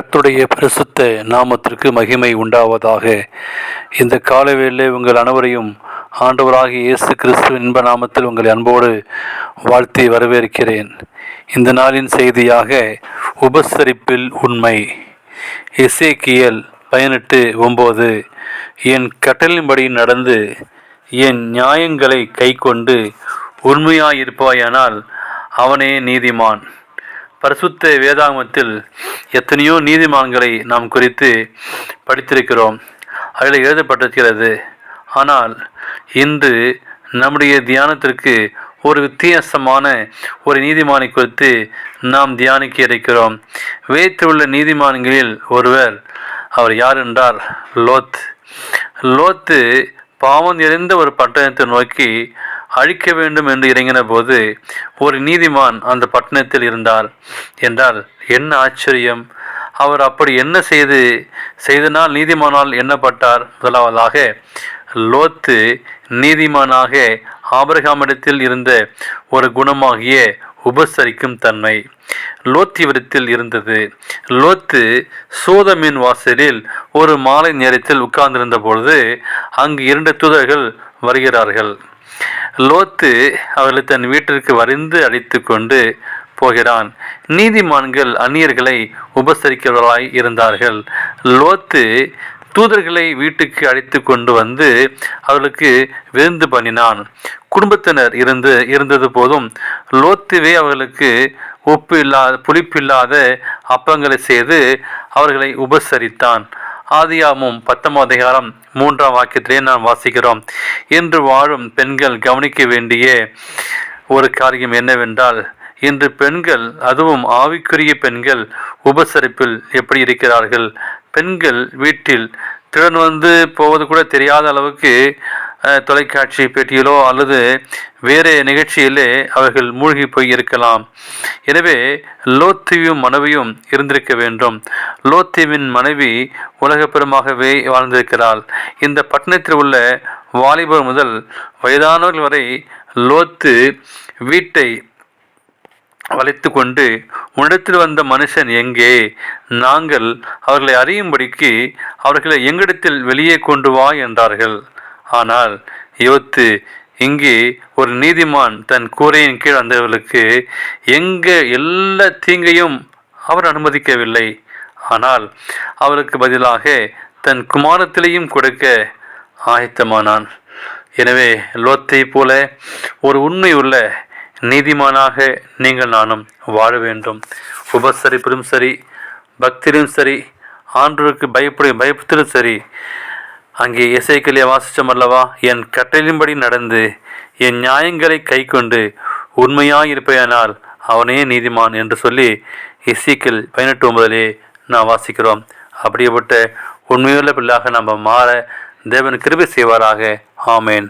கர்த்தருடைய பரிசுத்த நாமத்திற்கு மகிமை உண்டாவதாக. இந்த காலவேளை உங்கள் அனைவரையும் ஆண்டவராகிய இயேசு கிறிஸ்துவின் இன்ப நாமத்தில் உங்களை அன்போடு வாழ்த்தி வரவேற்கிறேன். இந்த நாளின் செய்தியாக உபசரிப்பில் உண்மை. எசேக்கியேல் 18:9. என் கட்டளையின்படி நடந்து என் நியாயங்களை கைக்கொண்டு உண்மையாயிருப்பாயானால் அவனே நீதிமான். பரிசுத்த வேதாகமத்தில் எத்தனையோ நீதிமான்களை நாம் குறித்து படித்திருக்கிறோம், அதில் எழுதப்பட்டிருக்கிறது. ஆனால் இன்று நம்முடைய தியானத்திற்கு ஒரு வித்தியாசமான ஒரு நீதிமானை குறித்து நாம் தியானிக்க இருக்கிறோம். வேதத்தில் உள்ள நீதிமான்களில் ஒருவர், அவர் யார் என்றால் லோத்து பாவம் நிறைந்த ஒரு பட்டணத்தை நோக்கி அழிக்க வேண்டும் என்று இறங்கின போது ஒரு நீதிமான் அந்த பட்டணத்தில் இருந்தார் என்றால் என்ன ஆச்சரியம்! அவர் அப்படி என்ன செய்தனால் நீதிமானால் எண்ணப்பட்டார்? முதலாவதாக, லோத்து நீதிமானாக ஆபிரகாமிடத்தில் இருந்த ஒரு குணமாகிய உபசரிக்கும் தன்மை லோத்திவிடத்தில் இருந்தது. லோத்து சோதமின் வாசலில் ஒரு மாலை நேரத்தில் உட்கார்ந்திருந்த பொழுது அங்கு 2 தூதர்கள் வருகிறார்கள். லோத்து அவர்களை தன் வீட்டிற்கு வரிந்து அழைத்து கொண்டு போகிறான். நீதிமான்கள் அந்நியர்களை உபசரிக்கிறவர்களாய் இருந்தார்கள். லோத்து தூதர்களை வீட்டுக்கு அழைத்து கொண்டு வந்து அவர்களுக்கு விருந்து பண்ணினான். குடும்பத்தினர் இருந்தது போதும் லோத்துவே அவர்களுக்கு புளிப்பில்லாத அப்பங்களை செய்து அவர்களை உபசரித்தான். ஆதியாகமம் 19:3 நாம் வாசிக்கிறோம். இன்று வாழும் பெண்கள் கவனிக்க வேண்டிய ஒரு காரியம் என்னவென்றால், இன்று பெண்கள், அதுவும் ஆவிக்குரிய பெண்கள், உபசரிப்பில் எப்படி இருக்கிறார்கள்? பெண்கள் வீட்டில் திறன் வந்து போவது கூட தெரியாத அளவுக்கு தொலைக்காட்சி பெட்டியிலோ அல்லது வேறு நிகழ்ச்சியிலே அவர்கள் மூழ்கி போய் இருக்கலாம். எனவே லோத்தியும் மனைவியும் இருந்திருக்க வேண்டும். லோத்திவின் மனைவி உலகப்பெருமாகவே வாழ்ந்திருக்கிறாள். இந்த பட்டணத்தில் உள்ள வாலிபர் முதல் வயதானவர்கள் வரை லோத்து வீட்டை வளைத்து கொண்டு, உன்னிடத்தில் வந்த மனுஷன் எங்கே? நாங்கள் அவர்களை அறியும்படிக்கு அவர்களை எங்களிடத்தில் வெளியே கொண்டு வா என்றார்கள். ஆனால் யோத்து, இங்கே ஒரு நீதிமான் தன் கூரையின் கீழ் வந்தவர்களுக்கு எல்லா தீங்கையும் அவர் அனுமதிக்கவில்லை. ஆனால் அவருக்கு பதிலாக தன் குமாரத்திலையும் கொடுக்க ஆயத்தமானான். எனவே லோத்தை போல ஒரு உண்மை உள்ள நீதிமானாக நீங்கள் நானும் வாழ வேண்டும். உபசரிப்பிலும் சரி, பக்தியிலும் சரி, ஆண்டவருக்கு பயப்பத்திலும் சரி. அங்கே எசேக்கியேலை வாசித்தோம் அல்லவா? என் கட்டளையின்படி நடந்து என் நியாயங்களை கை கொண்டு உண்மையாயிருப்பேனால் அவனே நீதிமான் என்று சொல்லி எசேக்கியேல் 18:9 நாம் வாசிக்கிறோம். அப்படிப்பட்ட உண்மையுள்ள பிள்ளையாக நம்ம மாற தேவன் கிருபை செய்வாராக. ஆமேன்.